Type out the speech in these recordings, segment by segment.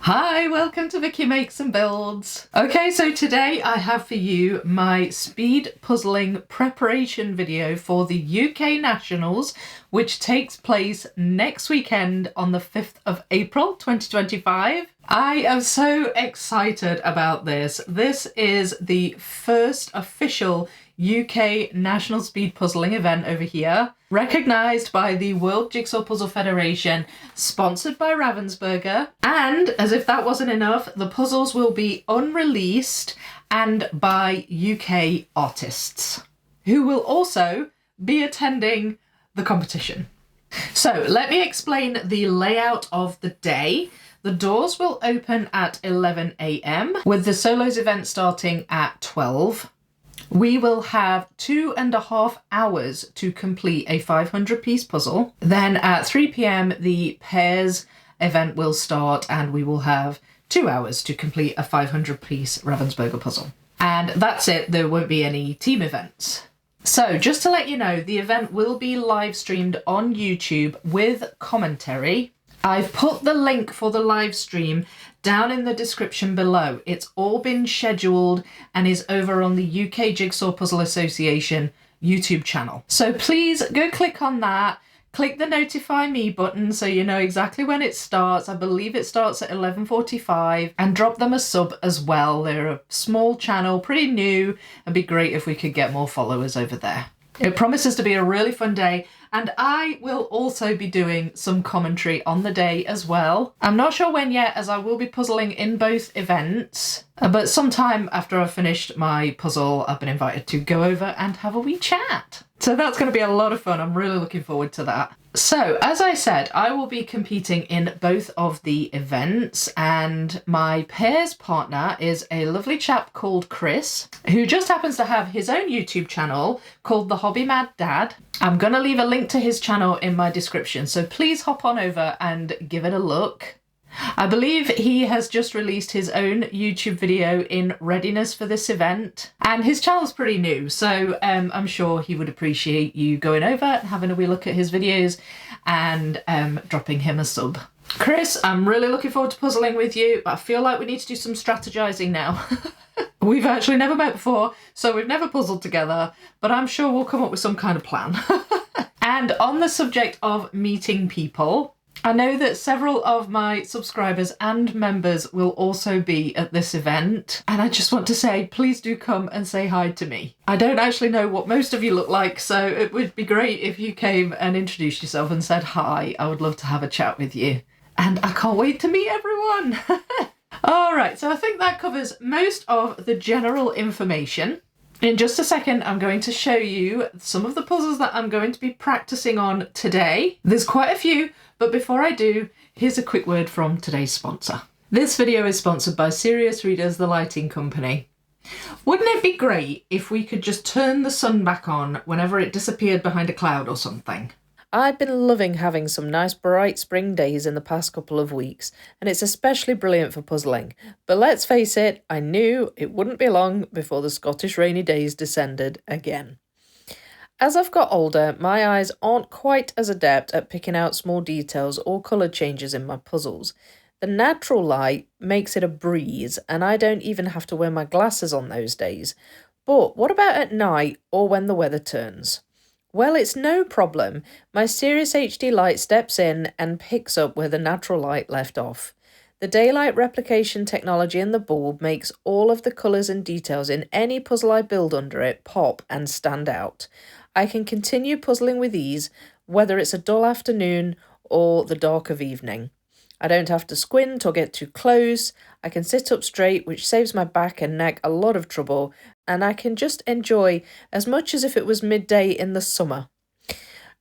Hi, welcome to Vicky Makes and Builds. Okay, so today I have for you my speed puzzling preparation video for the UK Nationals, which takes place next weekend on the 5th of April 2025. I am so excited about this. This is the first official UK National Speed Puzzling event over here, recognised by the World Jigsaw Puzzle Federation, sponsored by Ravensburger, and as if that wasn't enough, the puzzles will be unreleased and by UK artists, who will also be attending the competition. So let me explain the layout of the day. The doors will open at 11 AM, with the solos event starting at 12. We will have 2.5 hours to complete a 500-piece puzzle. Then at 3 PM, the pairs event will start and we will have 2 hours to complete a 500-piece Ravensburger puzzle. And that's it, there won't be any team events. So just to let you know, the event will be live streamed on YouTube with commentary. I've put the link for the live stream down in the description below. It's all been scheduled and is over on the UK Jigsaw Puzzle Association YouTube channel. So please go click on that. Click the notify me button so you know exactly when it starts. I believe it starts at 11:45, and drop them a sub as well. They're a small channel, pretty new. It'd be great if we could get more followers over there. It promises to be a really fun day, and I will also be doing some commentary on the day as well. I'm not sure when yet, as I will be puzzling in both events, but sometime after I've finished my puzzle, I've been invited to go over and have a wee chat. So that's going to be a lot of fun. I'm really looking forward to that. So, as I said, I will be competing in both of the events, and my pairs partner is a lovely chap called Chris, who just happens to have his own YouTube channel called The Hobby Mad Dad. I'm going to leave a link to his channel in my description, so please hop on over and give it a look. I believe he has just released his own YouTube video in readiness for this event, and his channel's pretty new, so I'm sure he would appreciate you going over and having a wee look at his videos and dropping him a sub. Chris, I'm really looking forward to puzzling with you, but I feel like we need to do some strategizing now. We've actually never met before, so we've never puzzled together, but I'm sure we'll come up with some kind of plan. And on the subject of meeting people, I know that several of my subscribers and members will also be at this event, and I just want to say, please do come and say hi to me. I don't actually know what most of you look like, so it would be great if you came and introduced yourself and said hi. I would love to have a chat with you. And I can't wait to meet everyone. All right, so I think that covers most of the general information. In just a second, I'm going to show you some of the puzzles that I'm going to be practicing on today. There's quite a few, but before I do, here's a quick word from today's sponsor. This video is sponsored by Serious Readers, the lighting company. Wouldn't it be great if we could just turn the sun back on whenever it disappeared behind a cloud or something? I've been loving having some nice bright spring days in the past couple of weeks, and it's especially brilliant for puzzling. But let's face it, I knew it wouldn't be long before the Scottish rainy days descended again. As I've got older, my eyes aren't quite as adept at picking out small details or colour changes in my puzzles. The natural light makes it a breeze, and I don't even have to wear my glasses on those days. But what about at night or when the weather turns? Well, it's no problem. My Sirius HD light steps in and picks up where the natural light left off. The daylight replication technology in the bulb makes all of the colours and details in any puzzle I build under it pop and stand out. I can continue puzzling with ease, whether it's a dull afternoon or the dark of evening. I don't have to squint or get too close. I can sit up straight, which saves my back and neck a lot of trouble, and I can just enjoy as much as if it was midday in the summer.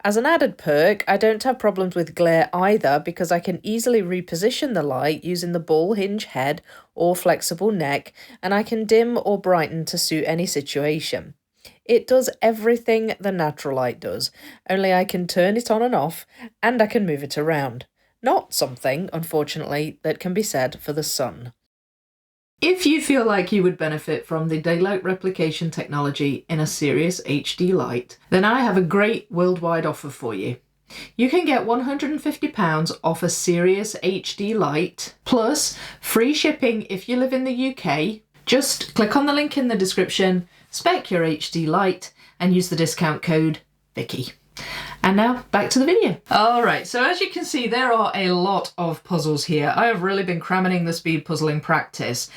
As an added perk, I don't have problems with glare either, because I can easily reposition the light using the ball hinge head or flexible neck, and I can dim or brighten to suit any situation. It does everything the natural light does, only I can turn it on and off, and I can move it around. Not something, unfortunately, that can be said for the sun. If you feel like you would benefit from the daylight replication technology in a Sirius HD light, then I have a great worldwide offer for you. you can get £150 off a Sirius HD light, plus free shipping if you live in the UK. Just click on the link in the description, spec your HD light, and use the discount code Vicky. And now back to the video. All right, so as you can see, there are a lot of puzzles here. I have really been cramming the speed puzzling practice.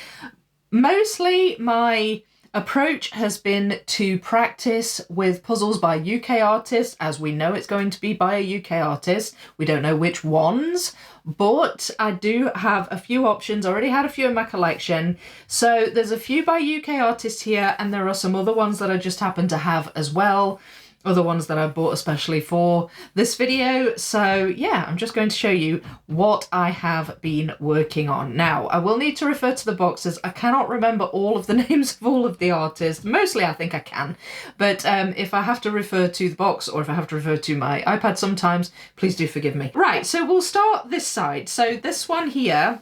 Mostly my approach has been to practice with puzzles by UK artists, as we know it's going to be by a UK artist. We don't know which ones, but I do have a few options. I already had a few in my collection. So there's a few by UK artists here, and there are some other ones that I just happen to have as well. Other ones that I bought especially for this video. So yeah, I'm just going to show you what I have been working on. Now, I will need to refer to the boxes. I cannot remember all of the names of all of the artists. Mostly I think I can, but if I have to refer to the box or if I have to refer to my iPad sometimes, please do forgive me. Right, so we'll start this side. So this one here,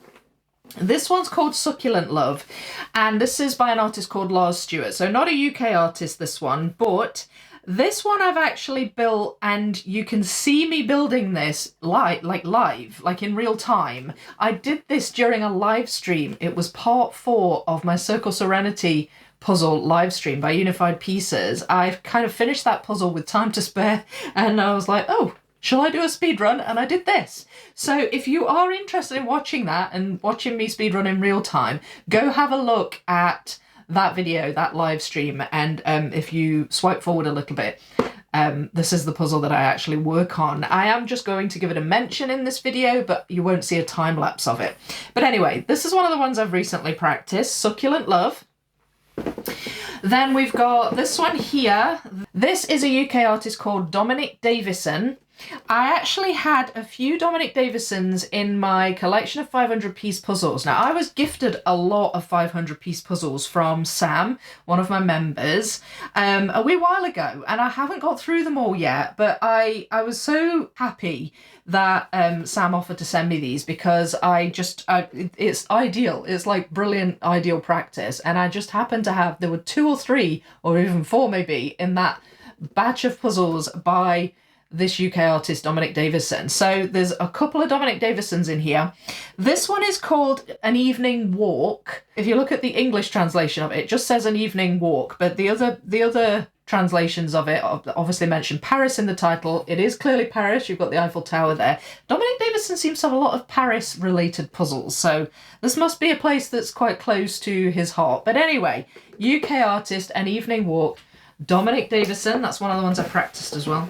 this one's called Succulent Love, and this is by an artist called Lars Stewart. So not a UK artist, this one, but this one I've actually built, and you can see me building this live, like in real time. I did this during a live stream. It was part 4 of my Circle Serenity puzzle live stream by Unified Pieces. I've kind of finished that puzzle with time to spare, and I was like, oh, shall I do a speed run? And I did this. So if you are interested in watching that and watching me speed run in real time, go have a look at that video, that live stream, and if you swipe forward a little bit, this is the puzzle that I actually work on. I am just going to give it a mention in this video, but you won't see a time lapse of it. But anyway, this is one of the ones I've recently practiced, Succulent Love. Then we've got this one here. This is a UK artist called Dominic Davison. I actually had a few Dominic Davisons in my collection of 500-piece puzzles. Now, I was gifted a lot of 500-piece puzzles from Sam, one of my members, a wee while ago, and I haven't got through them all yet, but I was so happy that Sam offered to send me these, because it's ideal. It's like brilliant, ideal practice, and I just happened to have, there were 2 or 3, or even 4 maybe, in that batch of puzzles by this UK artist Dominic Davison. So there's a couple of Dominic Davisons in here. This one is called An Evening Walk. If you look at the English translation of it, it just says An Evening Walk, but the other translations of it obviously mention Paris in the title. It is clearly Paris. You've got the Eiffel Tower there. Dominic Davison seems to have a lot of Paris related puzzles, so this must be a place that's quite close to his heart. But anyway, UK artist, An Evening Walk, Dominic Davison. That's one of the ones I practiced as well.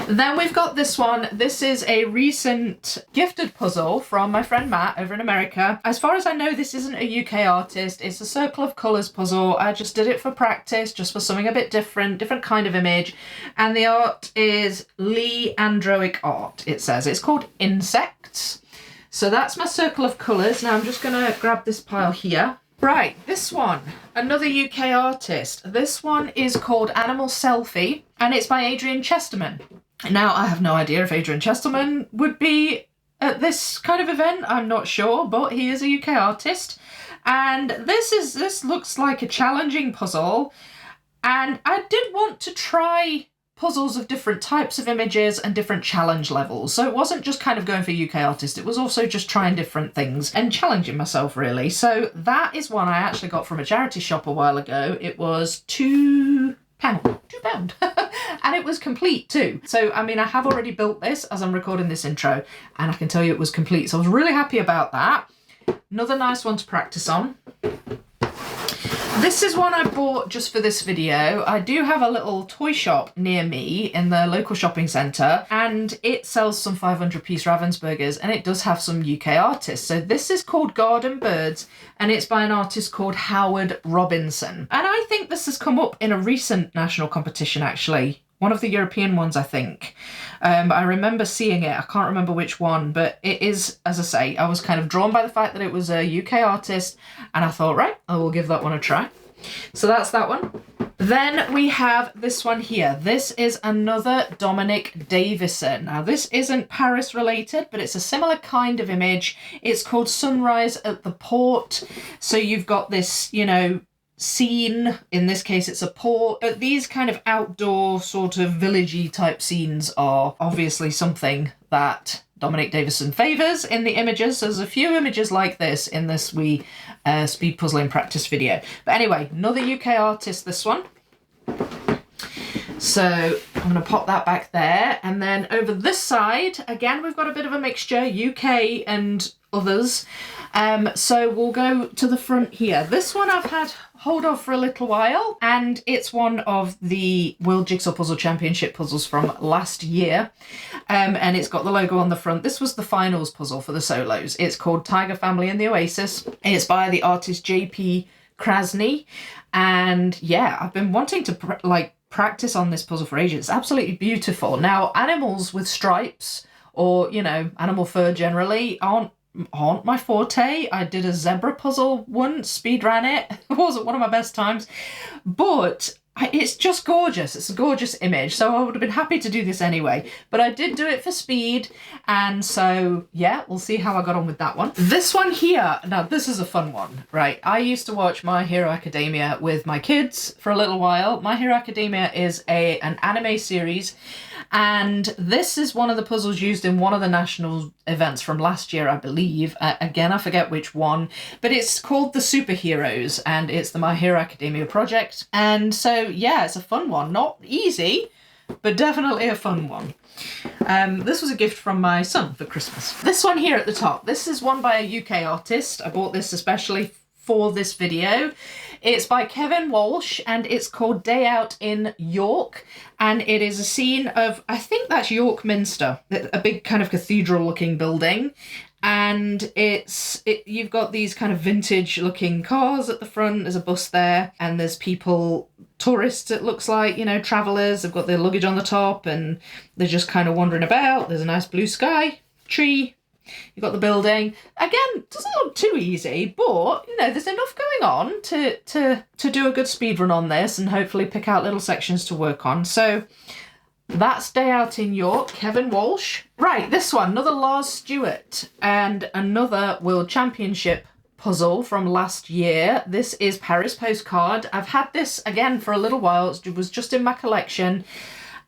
Then we've got this one. This is a recent gifted puzzle from my friend Matt over in America. As far as I know, this isn't a UK artist. It's a Circle of Colours puzzle. I just did it for practice, just for something a bit different kind of image. And the art is Lee Androic Art, it says. It's called Insects. So that's my Circle of Colours. Now I'm just going to grab this pile here. Right, this one, another UK artist. This one is called Animal Selfie, and it's by Adrian Chesterman. Now, I have no idea if Adrian Chesterman would be at this kind of event. I'm not sure, but he is a UK artist. And this looks like a challenging puzzle. And I did want to try puzzles of different types of images and different challenge levels. So it wasn't just kind of going for UK artist, it was also just trying different things and challenging myself, really. So that is one I actually got from a charity shop a while ago. It was £2. And it was complete too. So, I mean, I have already built this as I'm recording this intro, and I can tell you it was complete. So I was really happy about that. Another nice one to practice on. This is one I bought just for this video. I do have a little toy shop near me in the local shopping centre, and it sells some 500-piece Ravensburgers, and it does have some UK artists. So this is called Garden Birds, and it's by an artist called Howard Robinson. And I think this has come up in a recent national competition, actually. One of the European ones, I think. I remember seeing it. I can't remember which one, but it is, as I say, I was kind of drawn by the fact that it was a UK artist, and I thought, right, I will give that one a try. So that's that one. Then we have this one here. This is another Dominic Davison. Now, this isn't Paris related, but it's a similar kind of image. It's called Sunrise at the Port. So you've got this, you know, scene. In this case, it's a port. But these kind of outdoor sort of villagey type scenes are obviously something that Dominic Davison favours in the images. So there's a few images like this in this wee speed puzzling practice video. But anyway, another UK artist, this one. So I'm going to pop that back there. And then over this side, again, we've got a bit of a mixture, UK and others. So we'll go to the front here. This one I've had hold off for a little while, and it's one of the World Jigsaw Puzzle Championship puzzles from last year. And it's got the logo on the front. This was the finals puzzle for the solos. It's called Tiger Family and the Oasis. It's by the artist JP Krasny. And yeah, I've been wanting to practice on this puzzle for ages. It's absolutely beautiful. Now, animals with stripes or, you know, animal fur generally aren't my forte. I did a zebra puzzle once, speedran it. It wasn't one of my best times, but it's just gorgeous. It's a gorgeous image, so I would have been happy to do this anyway, but I did do it for speed, and so yeah, we'll see how I got on with that one. This one here, now this is a fun one, right? I used to watch My Hero Academia with my kids for a little while. My Hero Academia is an anime series, and this is one of the puzzles used in one of the national events from last year, I believe. Again, I forget which one, but it's called The Superheroes, and it's the My Hero Academia project. And so, yeah, it's a fun one. Not easy, but definitely a fun one. This was a gift from my son for Christmas. This one here at the top, this is one by a UK artist. I bought this especially for this video. It's by Kevin Walsh, and it's called Day Out in York, and it is a scene of, I think that's York Minster, a big kind of cathedral looking building, and you've got these kind of vintage looking cars at the front. There's a bus there, and there's people, tourists it looks like, you know, travellers. They've got their luggage on the top and they're just kind of wandering about. There's a nice blue sky, tree. You've got the building. Again, doesn't look too easy, but, you know, there's enough going on to do a good speed run on this and hopefully pick out little sections to work on. So that's Day Out in York, Kevin Walsh. Right, this one, another Lars Stewart and another World Championship puzzle from last year. This is Paris Postcard. I've had this again for a little while. It was just in my collection,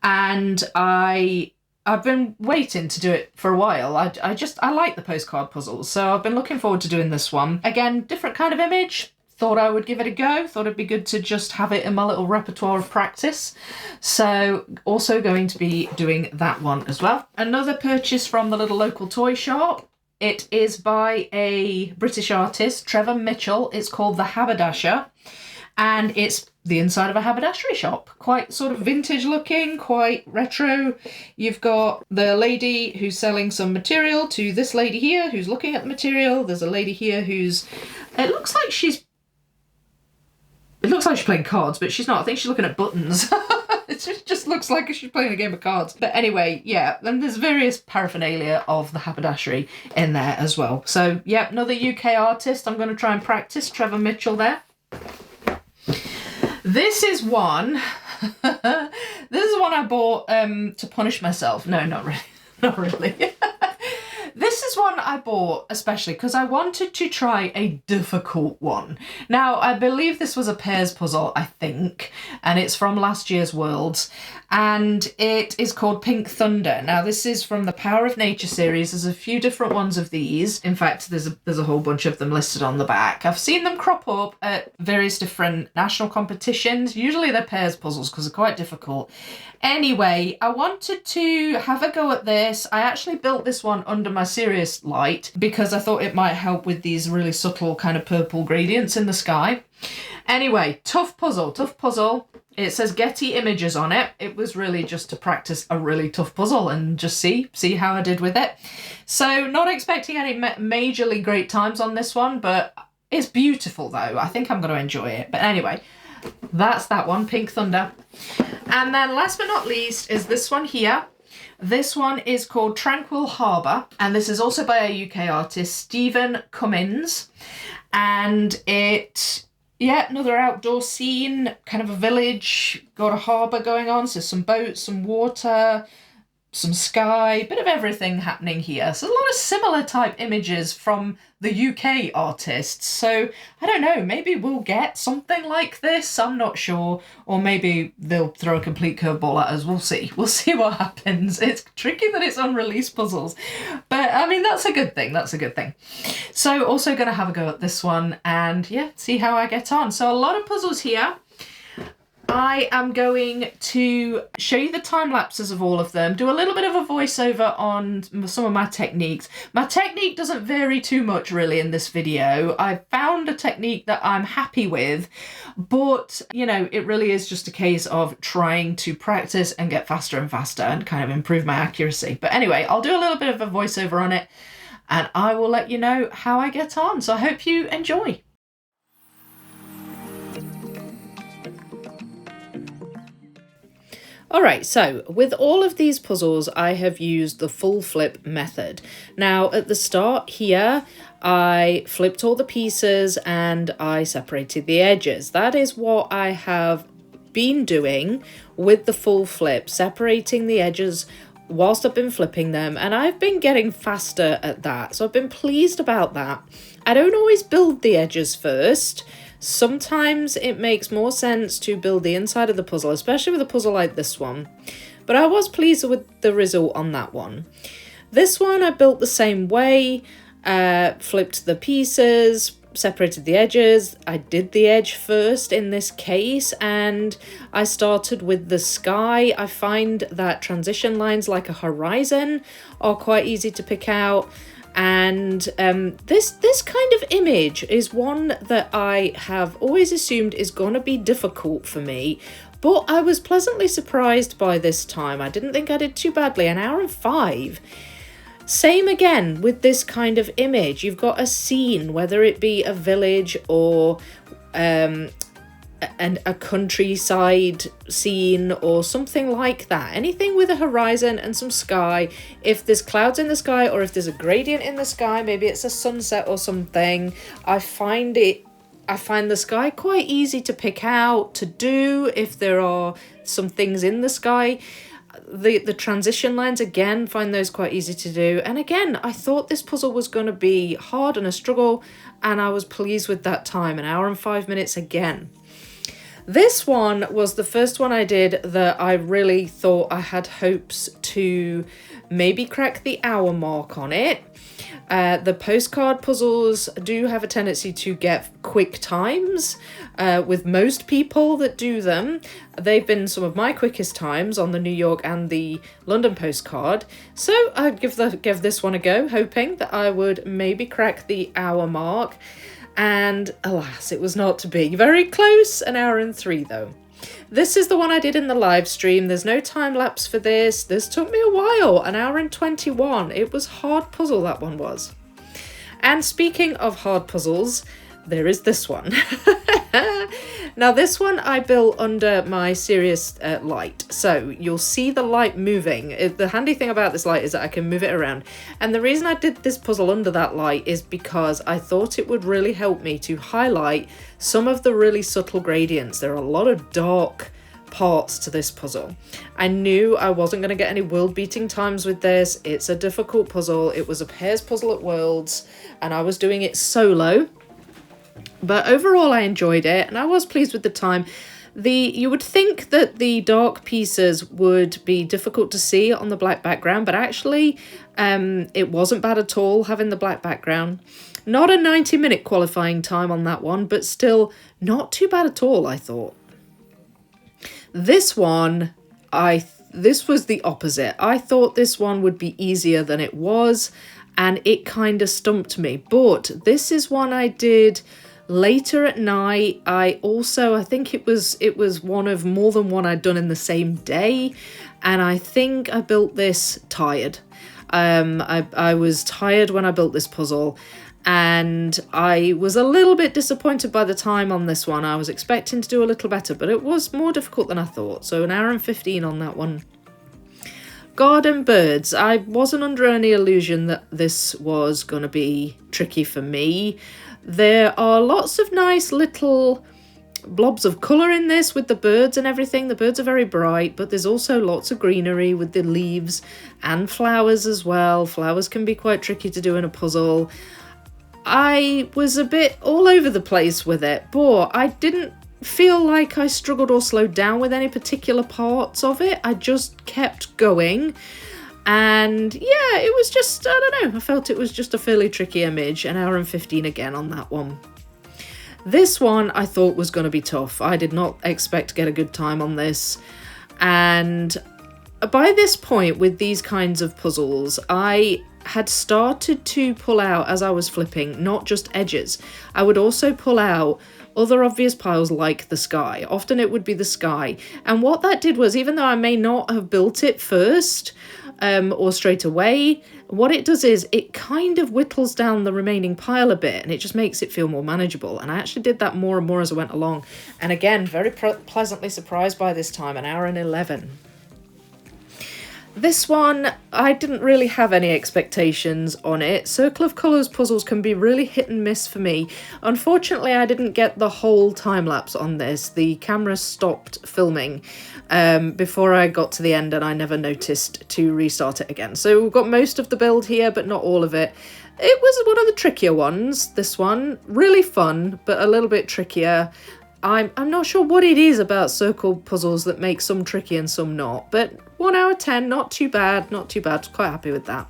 and I've been waiting to do it for a while. I like the postcard puzzles, so I've been looking forward to doing this one. Again, different kind of image. Thought I would give it a go. Thought it'd be good to just have it in my little repertoire of practice. So also going to be doing that one as well. Another purchase from the little local toy shop. It is by a British artist, Trevor Mitchell. It's called The Haberdasher, and it's the inside of a haberdashery shop. Quite sort of vintage looking, quite retro. You've got the lady who's selling some material to this lady here who's looking at the material. There's a lady here who's, it looks like she's playing cards, but she's not. I think she's looking at buttons. It just looks like she's playing a game of cards. But anyway, yeah, and there's various paraphernalia of the haberdashery in there as well. So, yeah, another UK artist. I'm going to try and practice. Trevor Mitchell there. This is one. This is one I bought to punish myself. No, not really. Not really. This is one I bought especially because I wanted to try a difficult one. Now, I believe this was a pairs puzzle, I think, and it's from last year's Worlds, and it is called Pink Thunder. Now, this is from the Power of Nature series. There's a few different ones of these. In fact, there's a whole bunch of them listed on the back. I've seen them crop up at various different national competitions. Usually they're pairs puzzles because they're quite difficult. Anyway, I wanted to have a go at this. I actually built this one under my serious light because I thought it might help with these really subtle kind of purple gradients in the sky. Anyway, tough puzzle. It says Getty Images on it. It was really just to practice a really tough puzzle and just see how I did with it. So not expecting any majorly great times on this one, but it's beautiful though. I think I'm going to enjoy it. But anyway, that's that one, Pink Thunder. And then last but not least is this one here. This one is called Tranquil Harbour, and this is also by a UK artist, Stephen Cummins. And another outdoor scene, kind of a village, got a harbour going on, so some boats, some water, some sky, bit of everything happening here. So a lot of similar type images from the UK artists. So I don't know, maybe we'll get something like this, I'm not sure. Or maybe they'll throw a complete curveball at us, we'll see. We'll see what happens. It's tricky that it's unreleased puzzles. But I mean, that's a good thing, that's a good thing. So also gonna have a go at this one and yeah, see how I get on. So a lot of puzzles here. I am going to show you the time lapses of all of them, do a little bit of a voiceover on some of my techniques. My technique doesn't vary too much really in this video. I've found a technique that I'm happy with, but you know, it really is just a case of trying to practice and get faster and faster and kind of improve my accuracy. But anyway, I'll do a little bit of a voiceover on it and I will let you know how I get on. So I hope you enjoy. Alright, so with all of these puzzles, I have used the full flip method. Now, at the start here, I flipped all the pieces and I separated the edges. That is what I have been doing with the full flip, separating the edges whilst I've been flipping them, and I've been getting faster at that, so I've been pleased about that. I don't always build the edges first. Sometimes it makes more sense to build the inside of the puzzle, especially with a puzzle like this one. But I was pleased with the result on that one. This one I built the same way, flipped the pieces, separated the edges. I did the edge first in this case, and I started with the sky. I find that transition lines like a horizon are quite easy to pick out. And this kind of image is one that I have always assumed is going to be difficult for me, but I was pleasantly surprised by this time. I didn't think I did too badly. An hour and 5. Same again with this kind of image. You've got a scene, whether it be a village or a countryside scene or something like that. Anything with a horizon and some sky. If there's clouds in the sky or if there's a gradient in the sky, maybe it's a sunset or something, I find the sky quite easy to pick out, to do if there are some things in the sky. The transition lines, again, find those quite easy to do. And again, I thought this puzzle was going to be hard and a struggle, and I was pleased with that time. An hour and 5 minutes again. This one was the first one I did that I really thought I had hopes to maybe crack the hour mark on it. The postcard puzzles do have a tendency to get quick times with most people that do them. They've been some of my quickest times on the New York and the London postcard. So I'd give this one a go, hoping that I would maybe crack the hour mark. And alas, it was not to be. Very close, an hour and 3 though. This is the one I did in the live stream. There's no time lapse for this. This took me a while, an hour and 21. It was hard puzzle, that one was. And speaking of hard puzzles, there is this one. Now this one I built under my Serious light, so you'll see the light moving. The handy thing about this light is that I can move it around, and the reason I did this puzzle under that light is because I thought it would really help me to highlight some of the really subtle gradients. There are a lot of dark parts to this puzzle. I knew I wasn't going to get any world-beating times with this. It's a difficult puzzle. It was a pairs puzzle at Worlds, and I was doing it solo. But overall I enjoyed it and I was pleased with the time. You would think that the dark pieces would be difficult to see on the black background, but actually it wasn't bad at all having the black background. Not a 90-minute qualifying time on that one, but still not too bad at all, I thought. This one, this was the opposite. I thought this one would be easier than it was, and it kind of stumped me. But this is one I did later at night. I think it was one of more than one I'd done in the same day, and I think I built this tired. I was tired when I built this puzzle, and I was a little bit disappointed by the time on this one. I was expecting to do a little better, but it was more difficult than I thought. So an hour and 15 on that one. Garden birds. I wasn't under any illusion that this was going to be tricky for me. There are lots of nice little blobs of colour in this with the birds and everything. The birds are very bright, but there's also lots of greenery with the leaves and flowers as well. Flowers can be quite tricky to do in a puzzle. I was a bit all over the place with it, but I didn't feel like I struggled or slowed down with any particular parts of it. I just kept going. And yeah, it was just, I don't know, I felt it was just a fairly tricky image. An hour and 15 again on that one. This one I thought was going to be tough. I did not expect to get a good time on this. And by this point with these kinds of puzzles, I had started to pull out as I was flipping, not just edges. I would also pull out other obvious piles like the sky. Often it would be the sky. And what that did was, even though I may not have built it first or straight away, what it does is it kind of whittles down the remaining pile a bit, and it just makes it feel more manageable. And I actually did that more and more as I went along. And again, very pleasantly surprised by this time, an hour and 11. This one, I didn't really have any expectations on it. Circle of Colours puzzles can be really hit and miss for me. Unfortunately, I didn't get the whole time lapse on this. The camera stopped filming before I got to the end, and I never noticed to restart it again. So we've got most of the build here, but not all of it. It was one of the trickier ones, this one. Really fun, but a little bit trickier. I'm not sure what it is about circle puzzles that make some tricky and some not, but 1 hour 10, not too bad, not too bad, quite happy with that.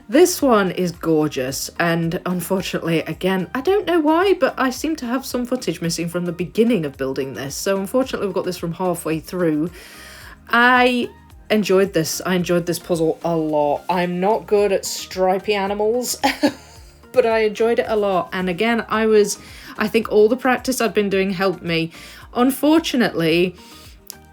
This one is gorgeous, and unfortunately, again, I don't know why, but I seem to have some footage missing from the beginning of building this, so unfortunately we've got this from halfway through. I enjoyed this puzzle a lot. I'm not good at stripy animals, but I enjoyed it a lot, and again, I think all the practice I'd been doing helped me. Unfortunately,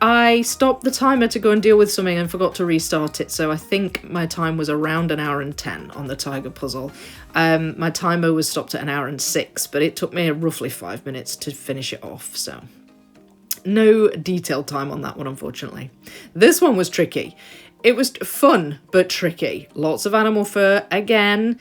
I stopped the timer to go and deal with something and forgot to restart it, so I think my time was around an hour and 10 on the tiger puzzle. My timer was stopped at an hour and 6, but it took me roughly 5 minutes to finish it off, so no detailed time on that one, unfortunately. This one was tricky. It was fun, but tricky. Lots of animal fur, again.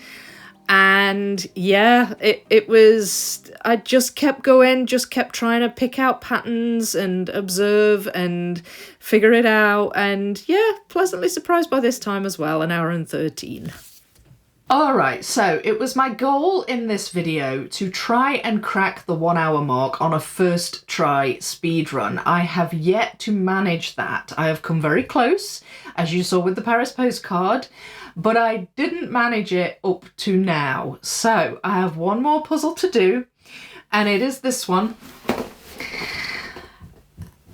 And yeah, it was, I just kept going, just kept trying to pick out patterns and observe and figure it out. And yeah, pleasantly surprised by this time as well, an hour and 13. Alright, so it was my goal in this video to try and crack the 1 hour mark on a first try speedrun. I have yet to manage that. I have come very close, as you saw with the Paris postcard, but I didn't manage it up to now. So I have one more puzzle to do, and it is this one.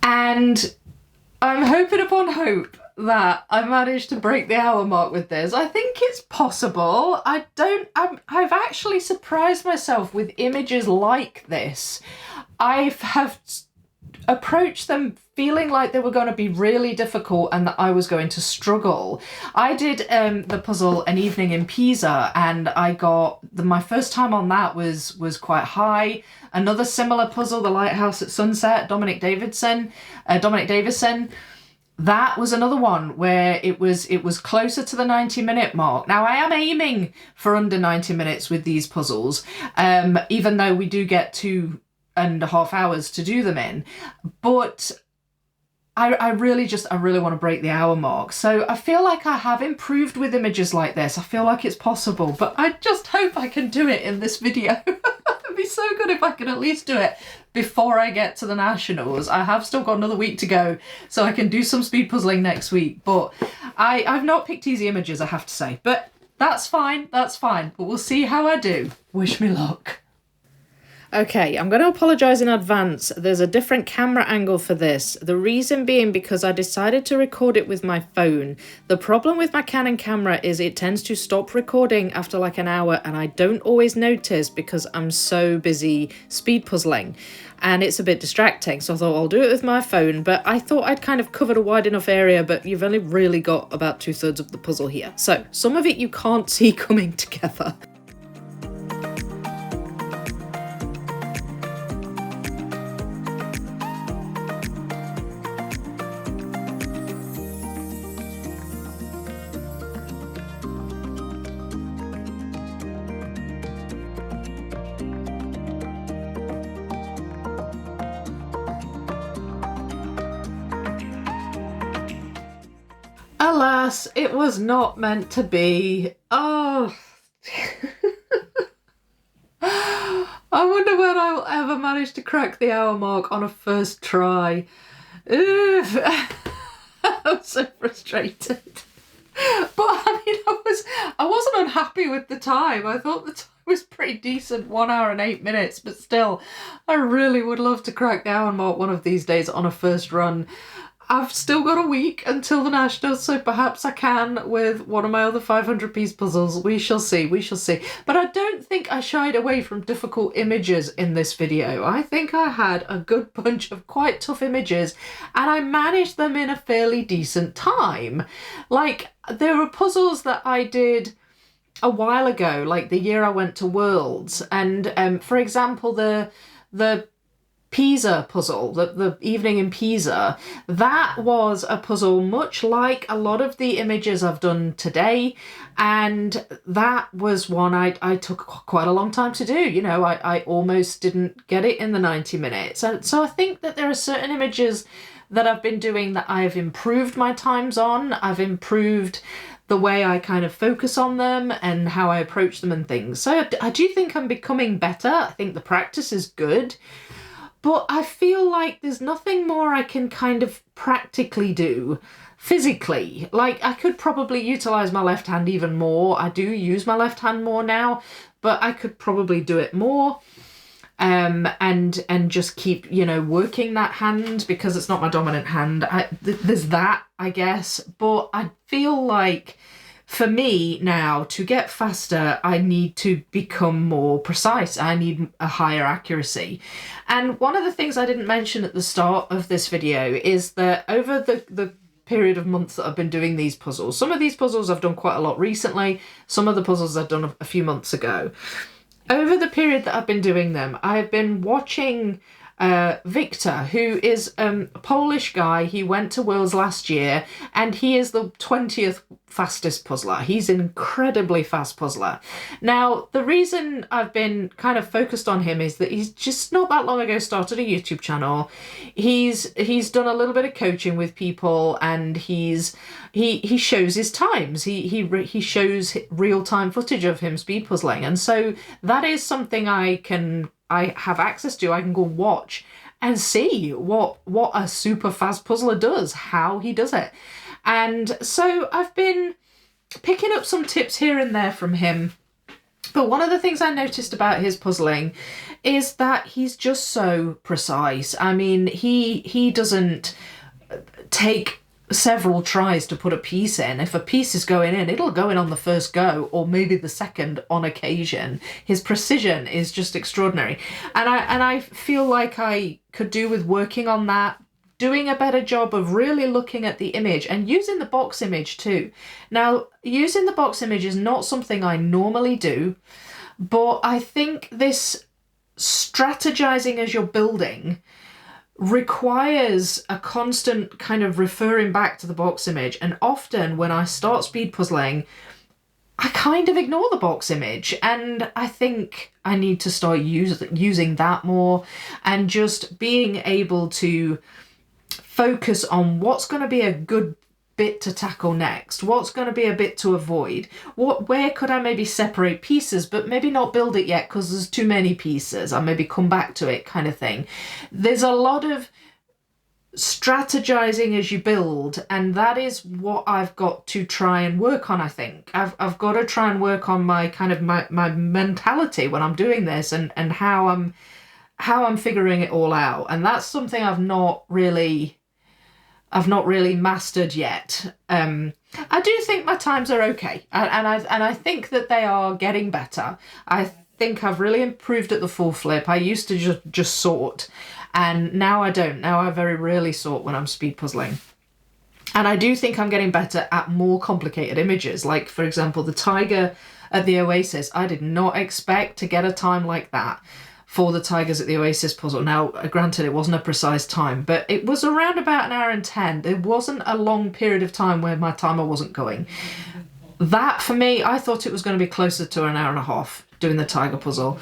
And I'm hoping upon hope that I managed to break the hour mark with this. I think it's possible. I've actually surprised myself with images like this. I have approached them feeling like they were going to be really difficult and that I was going to struggle. I did the puzzle An Evening in Pisa, and I got my first time on that was quite high. Another similar puzzle, The Lighthouse at Sunset, Dominic Davison. That was another one where it was closer to the 90-minute mark. Now, I am aiming for under 90 minutes with these puzzles, even though we do get 2.5 hours to do them in. But I really want to break the hour mark. So I feel like I have improved with images like this. I feel like it's possible, but I just hope I can do it in this video. It'd be so good if I could at least do it before I get to the Nationals. I have still got another week to go, so I can do some speed puzzling next week. But I've not picked easy images, I have to say. But that's fine, but we'll see how I do. Wish me luck. Okay, I'm going to apologise in advance. There's a different camera angle for this. The reason being because I decided to record it with my phone. The problem with my Canon camera is it tends to stop recording after like an hour, and I don't always notice because I'm so busy speed puzzling. And it's a bit distracting, so I thought I'll do it with my phone, but I thought I'd kind of covered a wide enough area, but you've only really got about 2/3 of the puzzle here. So some of it you can't see coming together. Alas, it was not meant to be. Oh. I wonder when I will ever manage to crack the hour mark on a first try. I'm so frustrated. But I mean, I wasn't unhappy with the time. I thought the time was pretty decent, 1 hour and 8 minutes, but still, I really would love to crack the hour mark one of these days on a first run. I've still got a week until the Nationals, so perhaps I can with one of my other 500-piece puzzles. We shall see, we shall see. But I don't think I shied away from difficult images in this video. I think I had a good bunch of quite tough images, and I managed them in a fairly decent time. Like, there were puzzles that I did a while ago, like the year I went to Worlds, and for example, the Pisa puzzle, the evening in Pisa, that was a puzzle much like a lot of the images I've done today, and that was one I took quite a long time to do. You know, I almost didn't get it in the 90 minutes. So I think that there are certain images that I've been doing that I've improved my times on. I've improved the way I kind of focus on them and how I approach them and things. So I do think I'm becoming better. I think the practice is good. But I feel like there's nothing more I can kind of practically do physically. Like, I could probably utilise my left hand even more. I do use my left hand more now, but I could probably do it more. And just keep, you know, working that hand because it's not my dominant hand. There's that, I guess. But I feel like for me now, to get faster, I need to become more precise. I need a higher accuracy. And one of the things I didn't mention at the start of this video is that over the period of months that I've been doing these puzzles, some of these puzzles I've done quite a lot recently, some of the puzzles I've done a few months ago. Over the period that I've been doing them, I've been watching Victor, who is a Polish guy. He went to Worlds last year, and he is the 20th fastest puzzler. He's an incredibly fast puzzler. Now, the reason I've been kind of focused on him is that he's just not that long ago started a YouTube channel. He's done a little bit of coaching with people, and he shows his times. He shows real-time footage of him speed puzzling, and so that is something I have access to. I can go watch and see what a super fast puzzler does, how he does it. And so I've been picking up some tips here and there from him. But one of the things I noticed about his puzzling is that he's just so precise. I mean, he doesn't take several tries to put a piece in. If a piece is going in, it'll go in on the first go, or maybe the second on occasion. His precision is just extraordinary. And I feel like I could do with working on that, doing a better job of really looking at the image and using the box image too. Now, using the box image is not something I normally do, but I think this strategizing as you're building requires a constant kind of referring back to the box image. And often when I start speed puzzling, I kind of ignore the box image, and I think I need to start using that more and just being able to focus on what's going to be a good bit to tackle next, what's going to be a bit to avoid, where could I maybe separate pieces but maybe not build it yet because there's too many pieces, I'll maybe come back to it, kind of thing. There's a lot of strategizing as you build, and that is what I've got to try and work on. I think I've got to try and work on my kind of my mentality when I'm doing this, and how I'm figuring it all out. And that's something I've not really mastered yet. I do think my times are okay, and I think that they are getting better. I think I've really improved at the full flip. I used to just sort, and now I don't. Now I very rarely sort when I'm speed puzzling. And I do think I'm getting better at more complicated images. Like, for example, the tiger at the Oasis. I did not expect to get a time like that for the tigers at the Oasis puzzle. Now, granted, it wasn't a precise time, but it was around about 1 hour and 10. There wasn't a long period of time where my timer wasn't going. That, for me, I thought it was going to be closer to 1 hour and a half doing the tiger puzzle.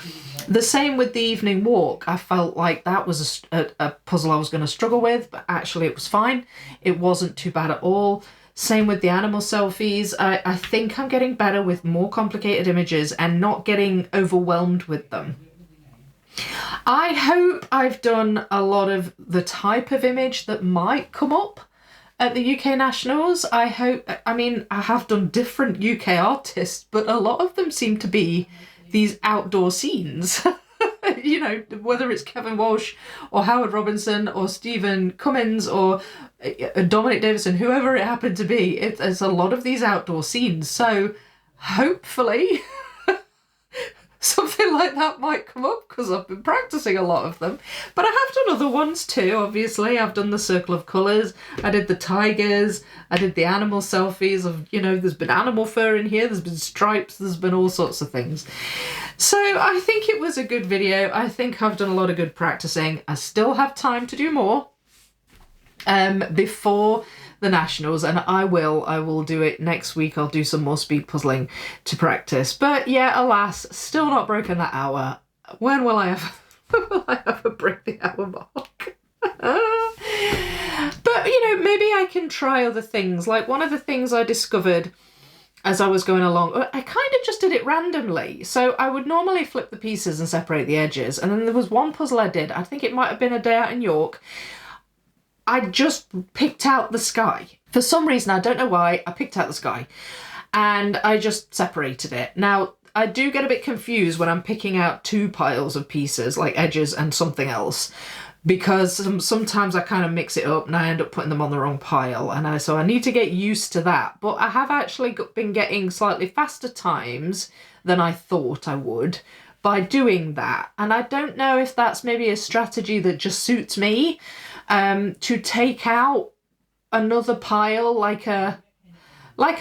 The same with the evening walk. I felt like that was a puzzle I was going to struggle with, but actually it was fine. It wasn't too bad at all. Same with the animal selfies. I think I'm getting better with more complicated images and not getting overwhelmed with them. I hope I've done a lot of the type of image that might come up at the UK Nationals. I have done different UK artists, but a lot of them seem to be these outdoor scenes. You know, whether it's Kevin Walsh or Howard Robinson or Stephen Cummins or Dominic Davison, whoever it happened to be, there's a lot of these outdoor scenes. So hopefully something like that might come up, because I've been practicing a lot of them. But I have done other ones too, obviously. I've done the circle of colours, I did the tigers, I did the animal selfies of, you know, there's been animal fur in here, there's been stripes, there's been all sorts of things. So I think it was a good video. I think I've done a lot of good practicing. I still have time to do more before the Nationals, and I will do it next week. I'll do some more speed puzzling to practice. But yeah, alas, still not broken that hour. When will I ever break the hour mark? But you know, maybe I can try other things. Like one of the things I discovered as I was going along, I kind of just did it randomly. So I would normally flip the pieces and separate the edges, and then there was one puzzle I did, I think it might have been a day out in York, I just picked out the sky. For some reason, I don't know why, I picked out the sky and I just separated it. Now, I do get a bit confused when I'm picking out two piles of pieces, like edges and something else, because sometimes I kind of mix it up and I end up putting them on the wrong pile. And so I need to get used to that. But I have actually been getting slightly faster times than I thought I would by doing that. And I don't know if that's maybe a strategy that just suits me. To take out another pile, like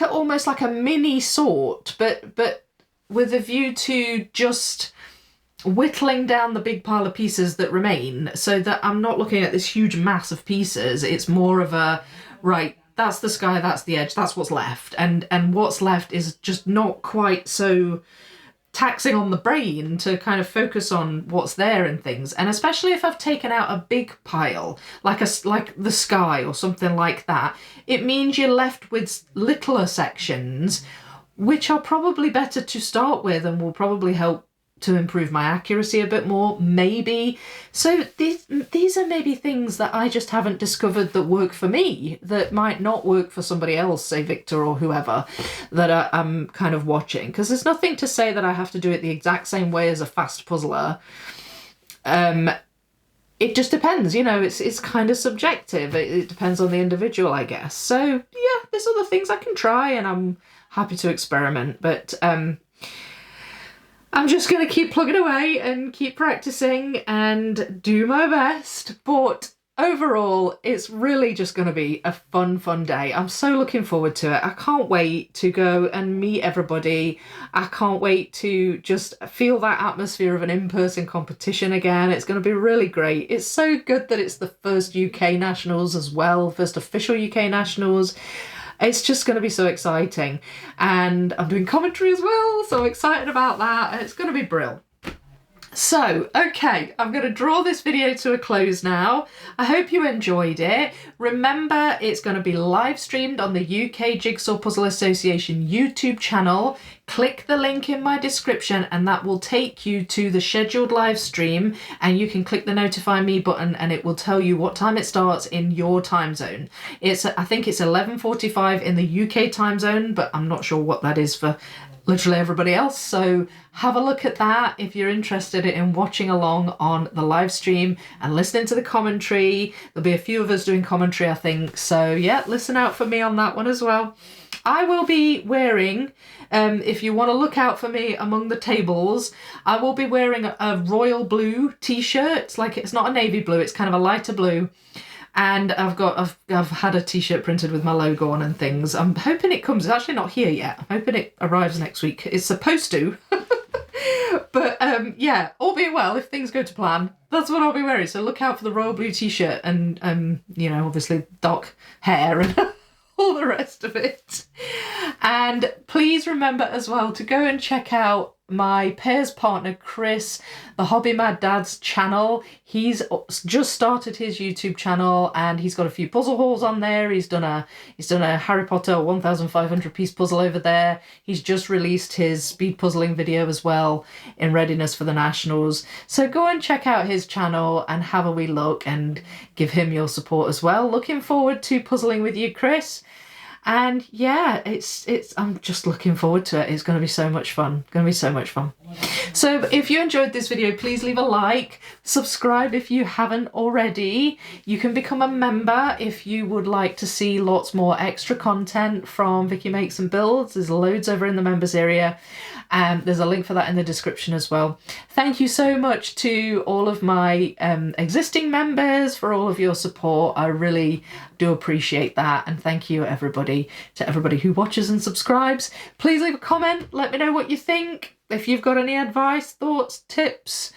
almost like a mini sort, but with a view to just whittling down the big pile of pieces that remain, so that I'm not looking at this huge mass of pieces. It's more of a, right, that's the sky, that's the edge, that's what's left, and what's left is just not quite so taxing on the brain to kind of focus on what's there and things. And especially if I've taken out a big pile, like the sky or something like that, it means you're left with littler sections, which are probably better to start with and will probably help to improve my accuracy a bit more, maybe. So these are maybe things that I just haven't discovered that work for me, that might not work for somebody else, say Victor or whoever, that I'm kind of watching. Because there's nothing to say that I have to do it the exact same way as a fast puzzler. It just depends, you know, it's kind of subjective. It depends on the individual, I guess. So yeah, there's other things I can try and I'm happy to experiment, but I'm just going to keep plugging away and keep practicing and do my best. But overall, it's really just going to be a fun day. I'm so looking forward to it. I can't wait to go and meet everybody. I can't wait to just feel that atmosphere of an in-person competition again. It's going to be really great. It's so good that it's the first UK Nationals as well, first official UK Nationals. It's just going to be so exciting. And I'm doing commentary as well, so I'm excited about that. And it's going to be brilliant. So, okay, I'm going to draw this video to a close now. I hope you enjoyed it. Remember, it's going to be live streamed on the UK Jigsaw Puzzle Association YouTube channel. Click the link in my description and that will take you to the scheduled live stream, and you can click the notify me button and it will tell you what time it starts in your time zone. I think it's 11:45 in the UK time zone, but I'm not sure what that is for literally everybody else. So have a look at that if you're interested in watching along on the live stream and listening to the commentary. There'll be a few of us doing commentary, I think. So yeah, listen out for me on that one as well. I will be wearing, if you want to look out for me among the tables, I will be wearing a royal blue t-shirt. Like, it's not a navy blue, it's kind of a lighter blue. And I've had a t-shirt printed with my logo on and things. I'm hoping it comes, it's actually not here yet. I'm hoping it arrives next week. It's supposed to. But yeah, all being well, if things go to plan, that's what I'll be wearing. So look out for the royal blue t-shirt and, you know, obviously dark hair and all the rest of it. And please remember as well to go and check out my pairs partner Chris, the Hobby Mad Dad's channel. He's just started his YouTube channel and he's got a few puzzle hauls on there. He's done a Harry Potter 1500 piece puzzle over there. He's just released his speed puzzling video as well in readiness for the Nationals. So go and check out his channel and have a wee look and give him your support as well. Looking forward to puzzling with you, Chris. And yeah, I'm just looking forward to it. It's going to be so much fun. So if you enjoyed this video, please leave a like, subscribe if you haven't already. You can become a member if you would like to see lots more extra content from Vicky Makes and Builds. There's loads over in the members area. And there's a link for that in the description as well. Thank you so much to all of my existing members for all of your support. I really do appreciate that. And thank you to everybody who watches and subscribes. Please leave a comment. Let me know what you think. If you've got any advice, thoughts, tips,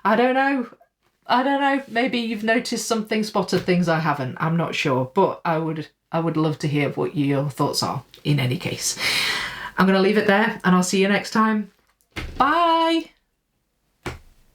I don't know. Maybe you've noticed something, spotted things I haven't. I'm not sure, but I would love to hear what your thoughts are in any case. I'm going to leave it there and I'll see you next time. Bye.